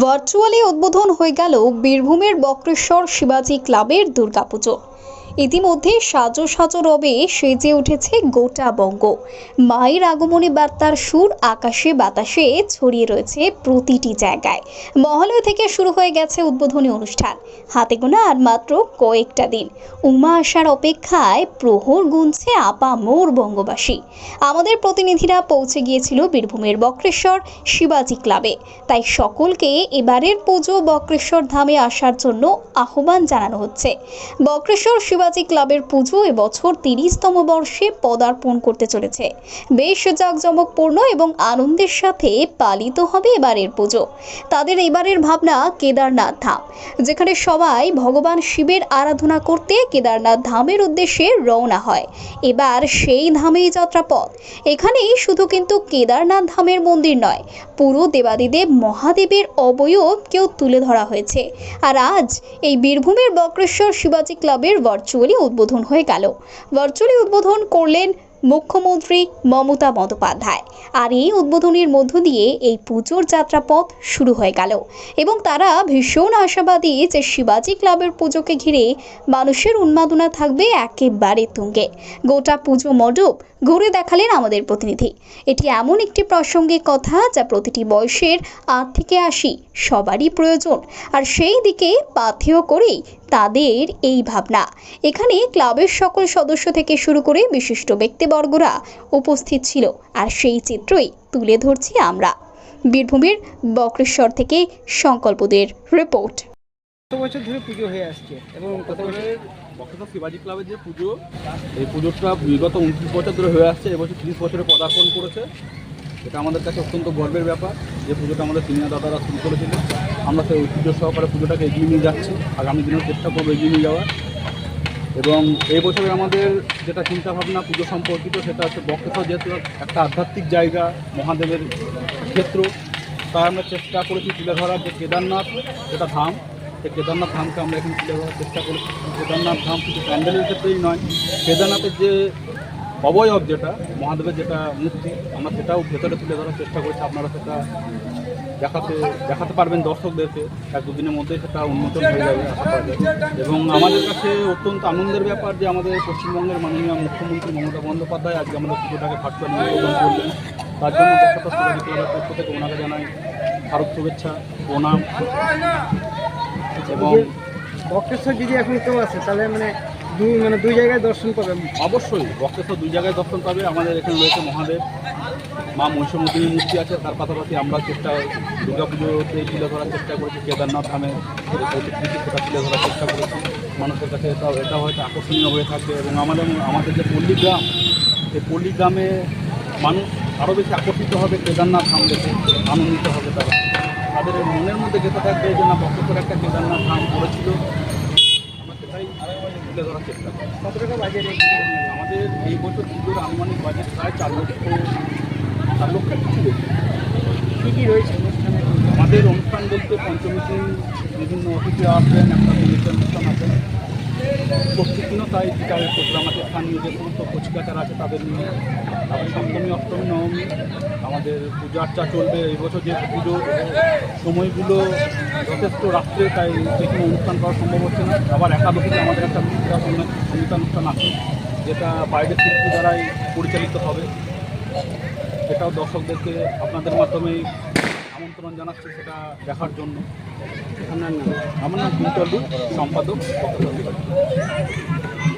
Virtually উদ্বোধন হয়ে গেল বীরভূমের বক্রেশ্বর শিবাজি ক্লাবের দুর্গাপুজো। ইতিমধ্যে সাজো সাজো রবে সেজে উঠেছে গোটা বঙ্গ। মায়ের আগমনী বার্তার সুর আকাশে বাতাসে ছড়িয়ে রয়েছে প্রতিটি জায়গায়। মহালয়া থেকে শুরু হয়ে গেছে উদ্বোধনী অনুষ্ঠান। হাতে গোনা আর মাত্র কয়েকটা দিন, উমা আসার অপেক্ষায় প্রহর গুনছে আপামর বঙ্গবাসী। আমাদের প্রতিনিধিরা পৌঁছে গিয়েছিল বীরভূমের বক্রেশ্বর শিবাজি ক্লাবে। তাই সকলকে এবারের পুজো বক্রেশ্বর ধামে আসার জন্য আহ্বান জানানো হচ্ছে। বক্রেশ্বর শিবাজি ক্লাবের পুজো এবছর 30তম বর্ষে পদার্পণ করতে চলেছে। বেশ জাঁকজমকপূর্ণ এবং আনন্দের সাথে পালিত হবে এবারের পুজো। তাদের এবারের ভাবনা কেদারনাথ ধাম, যেখানে সবাই ভগবান শিবের আরাধনা করতে কেদারনাথ ধামের উদ্দেশ্যে রওনা হয়। এবার সেই ধামেই যাত্রাপথ। এখানেই শুধু কিন্তু কেদারনাথ ধামের মন্দির নয়, পুরো দেবাদিদেব মহাদেবের অবয়বকেও তুলে ধরা হয়েছে। আর আজ এই বীরভূমের বক্রেশ্বর শিবাজি ক্লাবের ভার্চুয়ালি উদ্বোধন হয়ে গেল। ভার্চুয়ালি উদ্বোধন করলেন মুখ্যমন্ত্রী মমতা বন্দ্যোপাধ্যায়। আর এই উদ্বোধনের মধ্য দিয়ে এই পুজোর যাত্রাপথ শুরু হয়ে গেল এবং তারা ভীষণ আশাবাদী যে শিবাজি ক্লাবের পুজোকে ঘিরে মানুষের উন্মাদনা থাকবে একেবারে তুঙ্গে। গোটা পুজো মণ্ডপ ঘুরে দেখালেন আমাদের প্রতিনিধি। এটি এমন একটি প্রাসঙ্গিক কথা যা প্রতিটি বয়সের 8 থেকে 80 সবারই প্রয়োজন, আর সেই দিকে পাথেয় করেই তাদের এই ভাবনা। এখানে ক্লাবের সকল সদস্য থেকে শুরু করে বিশিষ্ট ব্যক্তিবর্গরা উপস্থিত ছিল, আর সেই চিত্রই তুলে ধরছি আমরা। বীরভূমের বক্রেশ্বর থেকে সংকল্পদের রিপোর্ট। কত বছর ধরে পুজো হয়ে আসছে এবং কত বছর বক্রেশ্বর শিবাজি ক্লাবের যে পুজো, এই পুজোটা বিগত 29 বছর ধরে হয়ে আসছে। এবছর 30 বছরে পদার্পণ করেছে। এটা আমাদের কাছে অত্যন্ত গর্বের ব্যাপার যে পুজোটা আমাদের সিনিয়র দাদারা শুরু করেছিল। আমরা সেই ঐতিহ্য সহকারে পুজোটাকে এগিয়ে নিয়ে যাচ্ছি, আগামী দিনেও চেষ্টা করবো এগিয়ে নিয়ে যাওয়ার। এবং এই বছরে আমাদের যেটা চিন্তাভাবনা পুজো সম্পর্কিত, সেটা হচ্ছে বক্রেশ্বর যেহেতু একটা আধ্যাত্মিক জায়গা, মহাদেবের ক্ষেত্র, তাই আমরা চেষ্টা করেছি তুলে ধরার যে কেদারনাথ যেটা ধাম, সেই কেদারনাথ ধামকে আমরা এখন তুলে ধরার চেষ্টা করেছি। কেদারনাথ ধাম শুধু প্যান্ডেলের ক্ষেত্রেই নয়, কেদারনাথের যে অবয়ব, যেটা মহাদেবের যেটা মূর্তি, আমরা সেটাও ভেতরে তুলে ধরার চেষ্টা করেছি। আপনারা সেটা দেখাতে পারবেন দর্শকদেরকে। 1-2 দিনের মধ্যেই সেটা উন্মোচন হয়ে যাবে আশা করা যায়। এবং আমাদের কাছে অত্যন্ত আনন্দের ব্যাপার যে আমাদের পশ্চিমবঙ্গের মাননীয় মুখ্যমন্ত্রী মমতা বন্দ্যোপাধ্যায় আজকে আমাদের পুজোটাকে ভার্চুয়ালি উদ্বোধন করলেন। তার জন্য বক্রেশ্বর শিবাজি ক্লাবের পক্ষ থেকে ওনাকে জানাই ভারত শুভেচ্ছা, প্রণাম। এবং বক্রেশ্বর যদি এখন কেউ আছে তাহলে দুই জায়গায় দর্শন পাবে। অবশ্যই বক্রেশ্বর 2 জায়গায় দর্শন পাবে। আমাদের এখানে রয়েছে মহাদেব, মা মহিষমর্দিনীর মূর্তি আছে। তার পাশাপাশি আমরা দুর্গাপুজোতে তুলে ধরার চেষ্টা করেছি কেদারনাথ ধামের সেটা তুলে ধরার চেষ্টা করেছি। মানুষের কাছে এটা হয়তো আকর্ষণীয় হয়ে থাকবে। এবং আমাদের যে পল্লীগ্রাম, সেই পল্লীগ্রামে মানুষ আরও বেশি আকর্ষিত হবে কেদারনাথ ধাম দেখে, আনন্দিত হবে। তাদের মনের মধ্যে যেতে থাকবে যে না, বক্রেশ্বর একটা কেদারনাথ ধাম করেছিল। আমরা সেটাই তুলে ধরার চেষ্টা করি। কত টাকা বাজেট? আমাদের এই বছর পুজোর আনুমানিক বাজেট প্রায় 4 লক্ষ কিছু বেশি। কী কী রয়েছে অনুষ্ঠানে? আমাদের অনুষ্ঠান বলতে পঞ্চমী দিন বিভিন্ন অতিথি আসবেন, একটা সঙ্গীতের অনুষ্ঠান আছে। ষষ্ঠীর দিনও তাই বিকাল প্রোগ্রাম আছে, স্থানীয় যে সমস্ত কচিকাচারা আছে তাদের নিয়ে। তারপরে সপ্তমী, অষ্টমী, নবমী আমাদের পূজা আর্চা চলবে। এই বছর যে পুজো সময়গুলো যথেষ্ট রাত্রে, তাই যে কোনো অনুষ্ঠান করা সম্ভব হচ্ছে না। আবার একাদশীতে আমাদের একটা সঙ্গীতানুষ্ঠান আছে, যেটা বাইরের শিল্পী দ্বারাই পরিচালিত হবে। সেটাও দর্শকদেরকে আপনাদের মাধ্যমেই আমন্ত্রণ জানাচ্ছি সেটা দেখার জন্য। আমার নাম কুন্তলু, সম্পাদক বক্রেশ্বর।